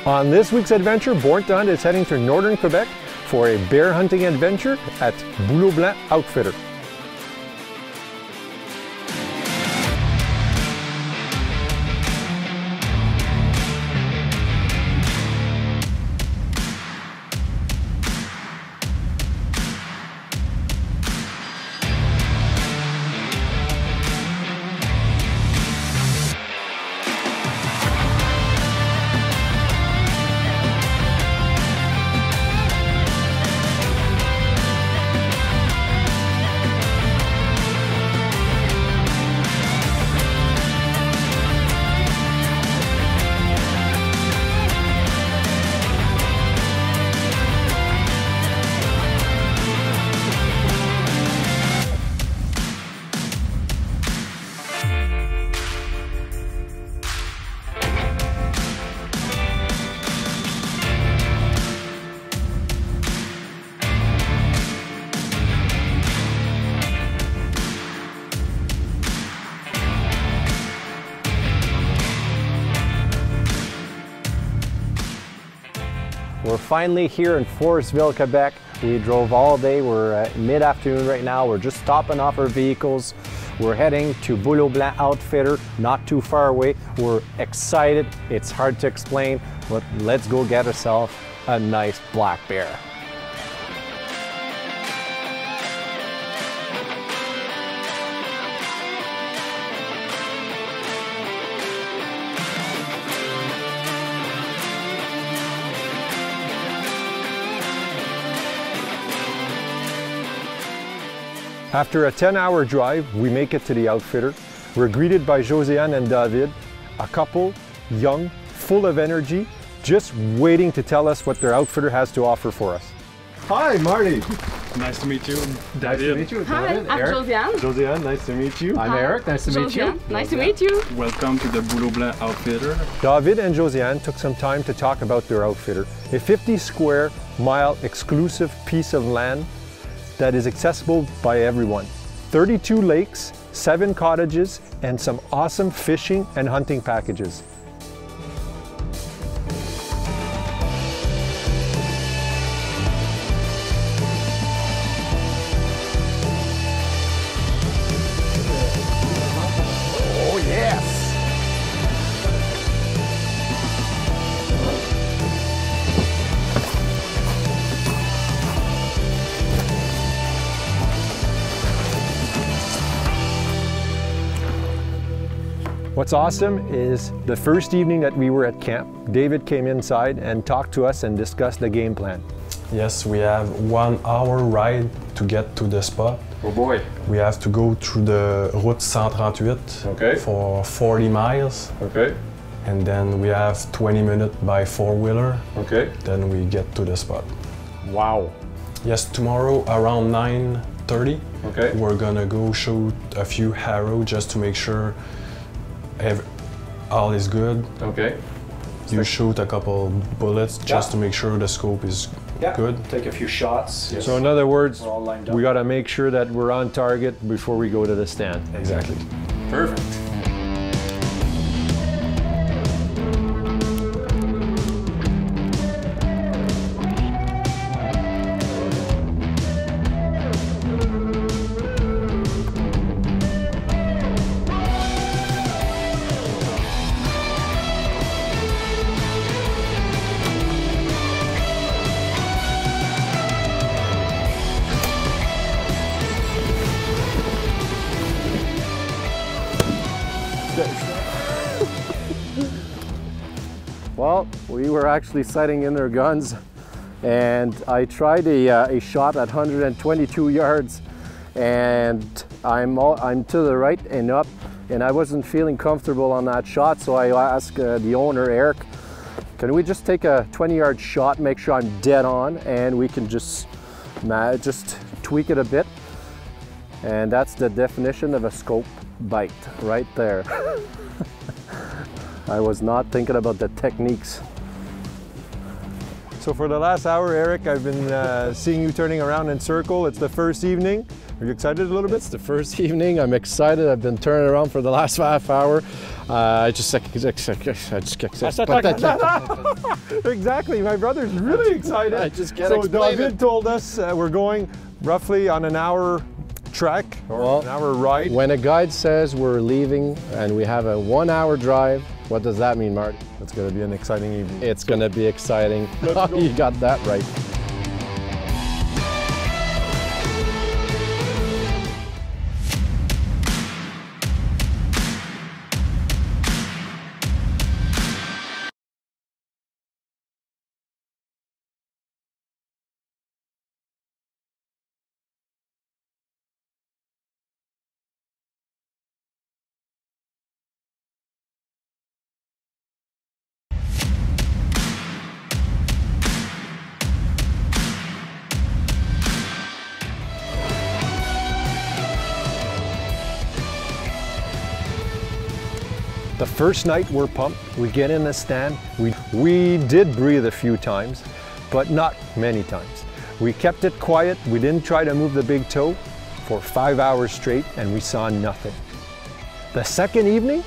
On this week's adventure, Born to Hunt is heading to northern Quebec for a bear hunting adventure at Boulot Blanc Outfitter. We're finally here in Forestville, Quebec. We drove all day. We're at mid-afternoon right now. We're just stopping off our vehicles. We're heading to Boulot Blanc Outfitter, not too far away. We're excited. It's hard to explain, but let's go get ourselves a nice black bear. After a 10-hour drive, we make it to the outfitter. We're greeted by Josiane and David, a couple, young, full of energy, just waiting to tell us what their outfitter has to offer for us. Hi, Marty. Nice to meet you, David. Nice to meet you, Hi, David. I'm Josiane. Josiane, nice to meet you. I'm Eric, nice to meet you. Nice to meet you. Welcome to the Boulot Blanc Outfitter. David and Josiane took some time to talk about their outfitter, a 50 square mile exclusive piece of land that is accessible by everyone. 32 lakes, 7 cottages, and some awesome fishing and hunting packages. Oh yes! What's awesome is the first evening that we were at camp, David came inside and talked to us and discussed the game plan. Yes, we have 1 hour ride to get to the spot. Oh boy. We have to go through the Route 138 for 40 miles. Okay. And then we have 20 minutes by four-wheeler. Okay. Then we get to the spot. Wow. Yes, tomorrow around 9:30, we're gonna go shoot a few arrows just to make sure all is good. Okay. You shoot a couple bullets just to make sure the scope is good. Take a few shots. Yes. So in other words, we're all lined up. We got to make sure that we're on target before we go to the stand. Exactly. Perfect. Well, we were actually sighting in their guns, and I tried a shot at 122 yards, and I'm to the right and up, and I wasn't feeling comfortable on that shot, so I asked the owner, Eric, can we just take a 20-yard shot, make sure I'm dead on, and we can just tweak it a bit. And that's the definition of a scope bite right there. I was not thinking about the techniques. So for the last hour, Eric, I've been seeing you turning around in circle. It's the first evening. Are you excited a little bit? It's the first evening. I'm excited. I've been turning around for the last half hour. Exactly. My brother's really excited. I just can't so explain David it. told us we're going roughly on an hour trek or an hour ride. When a guide says we're leaving and we have a 1 hour drive, what does that mean, Marty? It's going to be an exciting evening. It's going to be exciting. You got that right. The first night we're pumped, we get in the stand. We did breathe a few times, but not many times. We kept it quiet, we didn't try to move the big toe for 5 hours straight and we saw nothing. The second evening,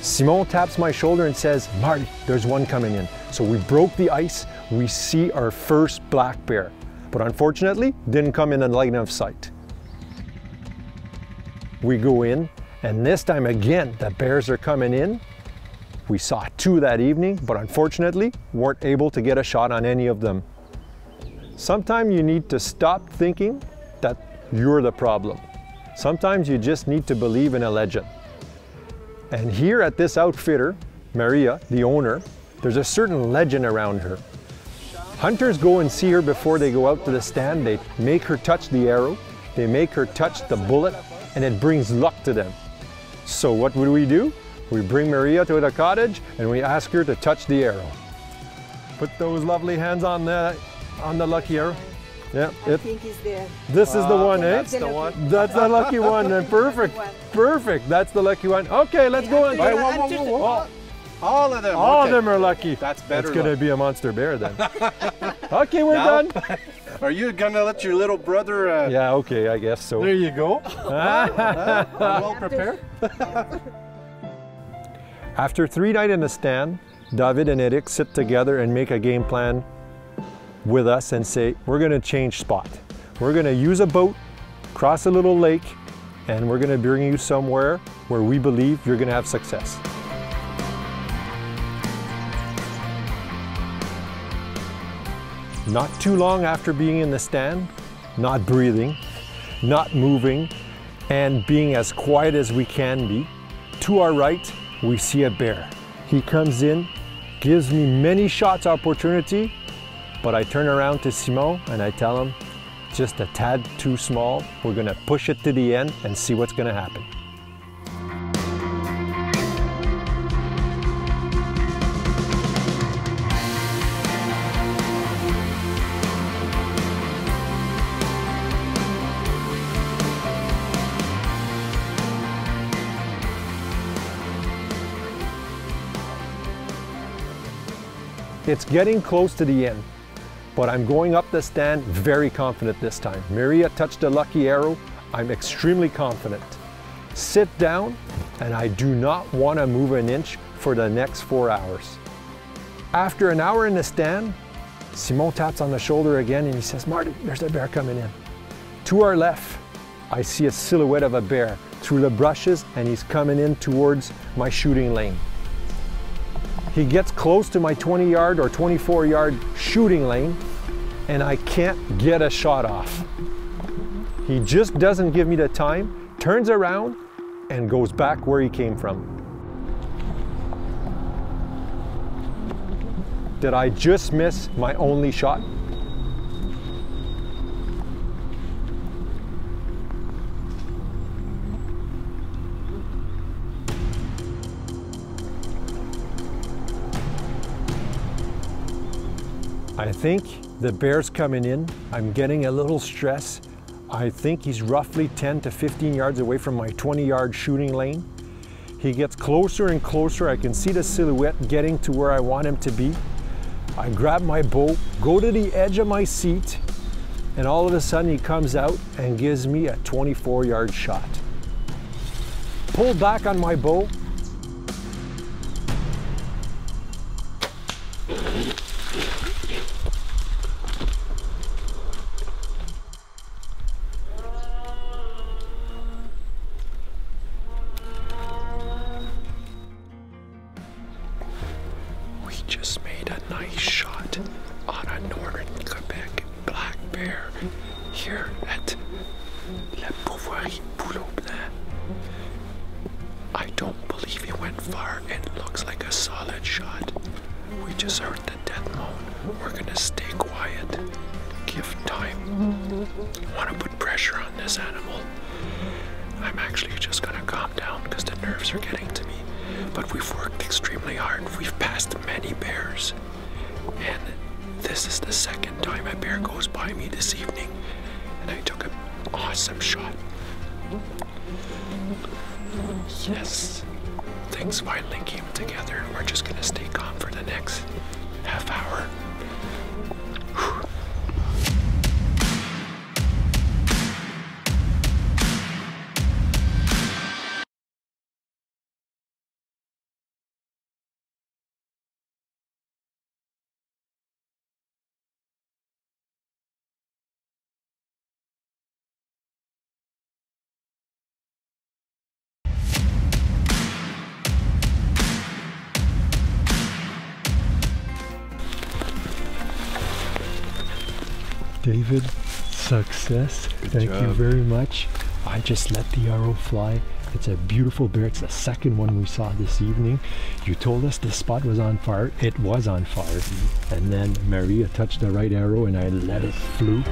Simon taps my shoulder and says, Marty, there's one coming in. So we broke the ice, we see our first black bear, but unfortunately didn't come in the line of sight. We go in, and this time again, the bears are coming in. We saw 2 that evening, but unfortunately weren't able to get a shot on any of them. Sometimes you need to stop thinking that you're the problem. Sometimes you just need to believe in a legend. And here at this outfitter, Maria, the owner, there's a certain legend around her. Hunters go and see her before they go out to the stand. They make her touch the arrow, they make her touch the bullet, and it brings luck to them. So what would we do? We bring Maria to the cottage and we ask her to touch the arrow. Put those lovely hands on the lucky arrow. Yeah, I think it's there. This is the one, eh? That's the one. That's the lucky one, and perfect. Perfect, that's the lucky one. Okay, let's go on. All of them. All of them are lucky. That's better. It's gonna luck. be a monster bear then. Okay, we're done. Are you gonna let your little brother? Yeah, okay, I guess so. There you go. Well prepared. After 3 nights in the stand, David and Eric sit together and make a game plan with us and say, we're gonna change spot. We're gonna use a boat, cross a little lake, and we're gonna bring you somewhere where we believe you're gonna have success. Not too long after being in the stand, not breathing, not moving, and being as quiet as we can be, to our right, we see a bear. He comes in, gives me many shots opportunity, but I turn around to Simon and I tell him, just a tad too small. We're gonna push it to the end and see what's gonna happen. It's getting close to the end, but I'm going up the stand very confident this time. Maria touched a lucky arrow. I'm extremely confident. Sit down, and I do not want to move an inch for the next 4 hours. After an hour in the stand, Simon taps on the shoulder again and he says, Marty, there's a bear coming in. To our left, I see a silhouette of a bear through the brushes and he's coming in towards my shooting lane. He gets close to my 20-yard or 24-yard shooting lane and I can't get a shot off. He just doesn't give me the time, turns around and goes back where he came from. Did I just miss my only shot? I think the bear's coming in. I'm getting a little stress. I think he's roughly 10 to 15 yards away from my 20-yard shooting lane. He gets closer and closer. I can see the silhouette getting to where I want him to be. I grab my bow, go to the edge of my seat, and all of a sudden he comes out and gives me a 24-yard shot. Pull back on my bow. We just made a nice shot on a northern Quebec black bear here at La Beauvoirie Boulot Blanc. I don't believe he went far. It looks like a solid shot. We just heard the death moan. We're gonna stay quiet. Give time. I want to put pressure on this animal. I'm actually just gonna calm down because the nerves are getting to me. But we've worked extremely hard. We've passed many bears. And this is the second time a bear goes by me this evening. And I took an awesome shot. Yes. Things finally came together. We're just gonna stay calm for the next half hour. Whew. David, success. Thank you very much. I just let the arrow fly. It's a beautiful bear. It's the second one we saw this evening. You told us the spot was on fire. It was on fire. And then Maria touched the right arrow and I let it flew.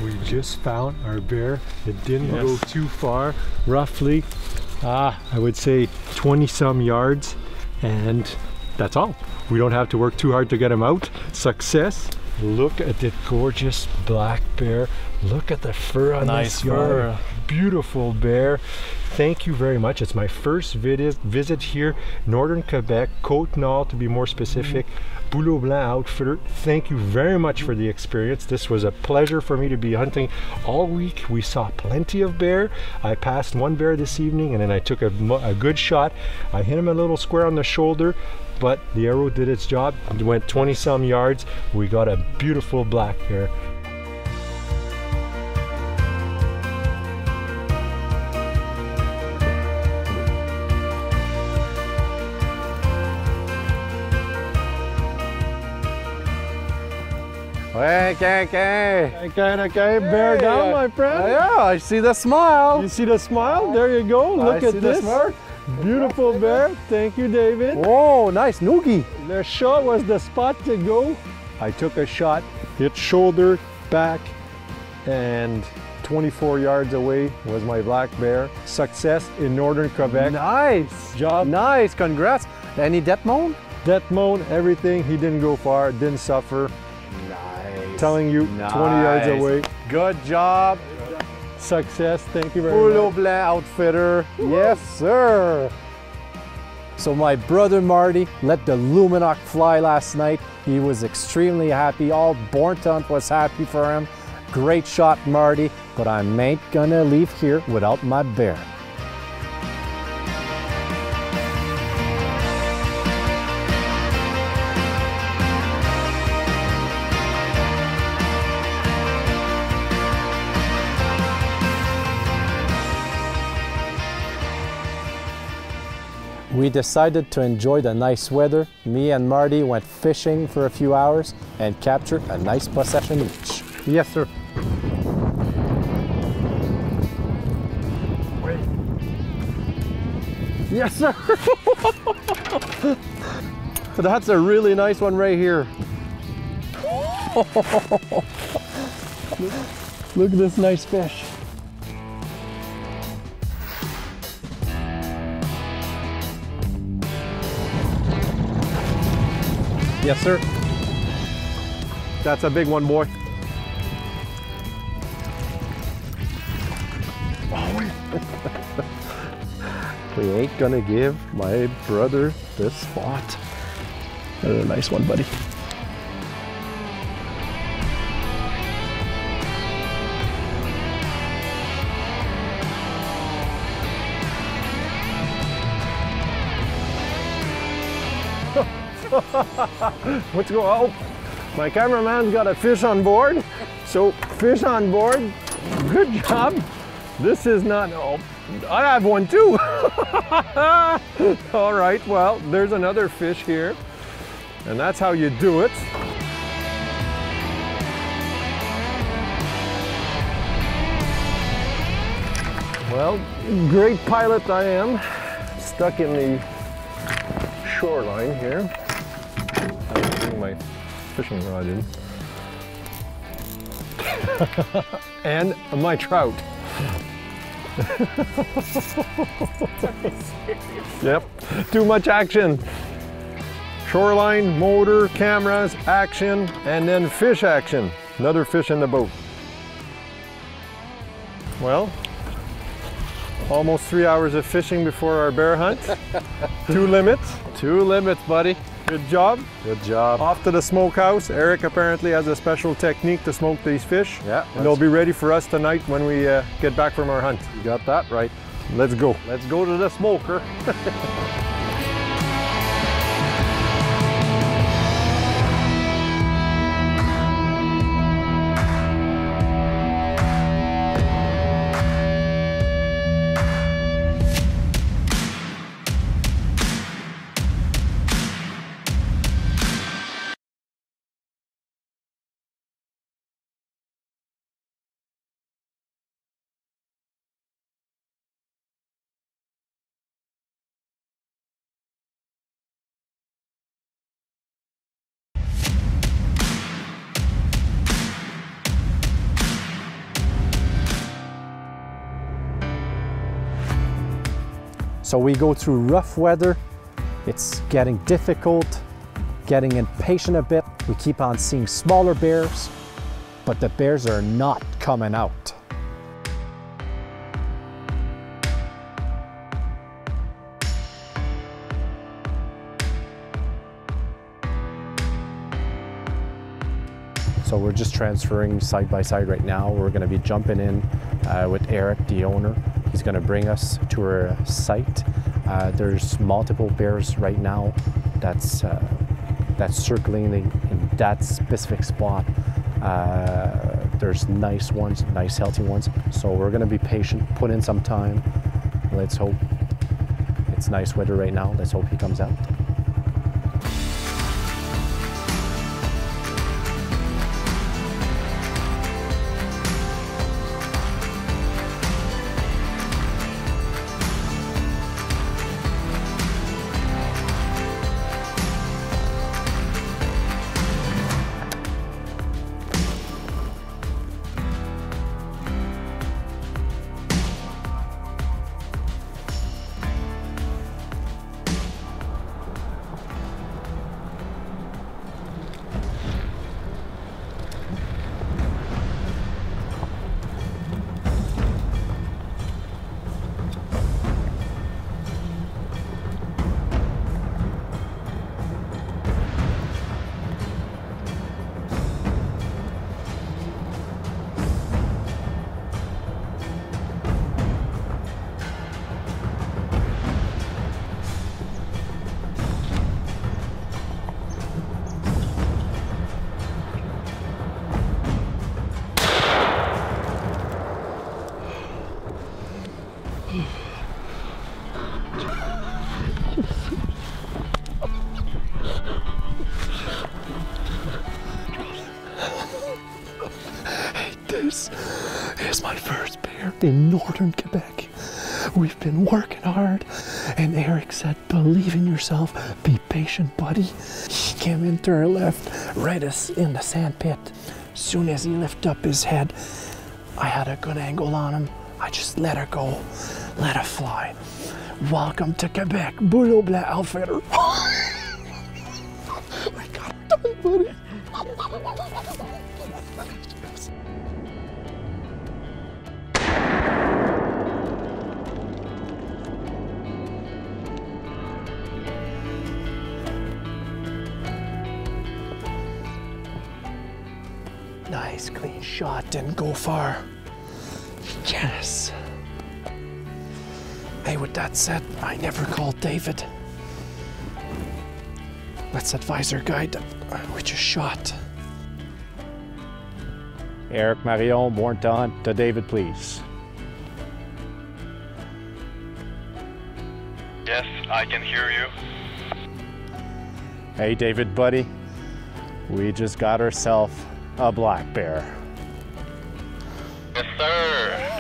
We just found our bear. It didn't go too far, roughly, I would say 20 some yards, and that's all. We don't have to work too hard to get him out. Success. Look at the gorgeous black bear. Look at the fur on this guy. Beautiful bear. Thank you very much. It's my first visit here, Northern Quebec, Côte-Nord to be more specific. Boulot Blanc Outfitter, thank you very much for the experience. This was a pleasure for me to be hunting all week. We saw plenty of bear. I passed one bear this evening and then I took a good shot. I hit him a little square on the shoulder, but the arrow did its job. It went 20 some yards. We got a beautiful black bear. Okay. Bear down, my friend. Yeah, I see the smile. You see the smile? There you go. Look at this. Beautiful bear. Thank you, David. Whoa, nice noogie. The shot was the spot to go. I took a shot, hit shoulder, back, and 24 yards away was my black bear. Success in Northern Quebec. Nice job. Nice, congrats. Any death moan? Death moan, everything. He didn't go far, didn't suffer. Nice. Telling you, 20 yards away. Good job. Success. Thank you very much. Boulot Blanc Outfitter. Yes, sir. So my brother Marty let the Luminac fly last night. He was extremely happy. All Born to Hunt was happy for him. Great shot, Marty, but I ain't gonna leave here without my bear. We decided to enjoy the nice weather. Me and Marty went fishing for a few hours and captured a nice possession each. Yes, sir. Wait. Yes, sir. That's a really nice one right here. Look at this nice fish. Yes, sir. That's a big one, boy. We ain't gonna give my brother this spot. Another nice one, buddy. What's going on? Oh, my cameraman's got a fish on board. So, fish on board. Good job. This is not, oh, I have one too. All right, well, there's another fish here. And that's how you do it. Well, great pilot I am. Stuck in the shoreline here. I'm putting my fishing rod in. And my trout. Yep, too much action. Shoreline, motor, cameras, action, and then fish action. Another fish in the boat. Well, almost 3 hours of fishing before our bear hunt. 2 limits. 2 limits, buddy. Good job. Good job. Off to the smokehouse. Eric apparently has a special technique to smoke these fish. Yeah. And they'll be ready for us tonight when we get back from our hunt. You got that right. Let's go. Let's go to the smoker. So we go through rough weather. It's getting difficult, getting impatient a bit. We keep on seeing smaller bears, but the bears are not coming out. So we're just transferring side by side right now. We're going to be jumping in with Eric, the owner. He's going to bring us to our site. There's multiple bears right now that's circling in that specific spot. There's nice ones, nice healthy ones. So we're going to be patient, put in some time. Let's hope. It's nice weather right now. Let's hope he comes out. This is my first bear in northern Quebec. We've been working hard, and Eric said, believe in yourself, be patient, buddy. He came in to our left, right us in the sand pit. Soon as he lifted up his head, I had a good angle on him. I just let her go, let her fly. Welcome to Quebec, Boulot Blanc Outfitter. I got it done, buddy. Nice, clean shot, didn't go far. Yes. Hey, with that said, I never called David. Let's advise our guide that we just shot. Eric Marion, born to hunt, to David, please. Yes, I can hear you. Hey, David, buddy. We just got ourselves a black bear. Yes, sir.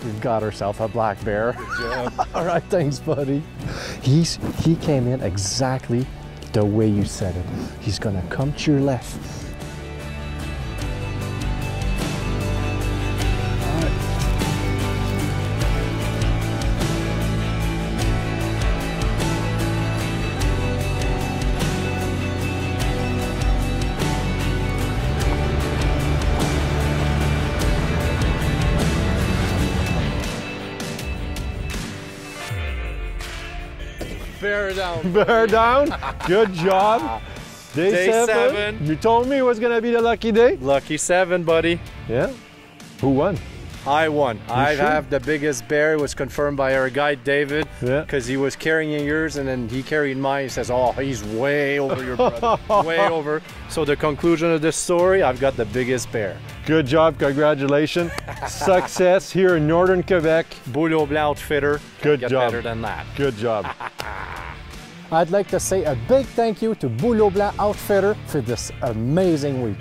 We've got ourselves a black bear. Good job. All right, thanks, buddy. He came in exactly the way you said it. He's gonna come to your left. Bear down. Bear down. Good job. Day 7. You told me it was gonna be the lucky day. Lucky 7, buddy. Yeah. Who won? I won. I sure? have the biggest bear. It was confirmed by our guide David. Yeah. Because he was carrying yours and then he carried mine. He says, oh, he's way over your brother. Way over. So the conclusion of this story, I've got the biggest bear. Good job. Congratulations. Success here in northern Quebec. Boulot Blanc Outfitter. Good Get job. better than that. Good job. I'd like to say a big thank you to Boulot Blanc Outfitter for this amazing week.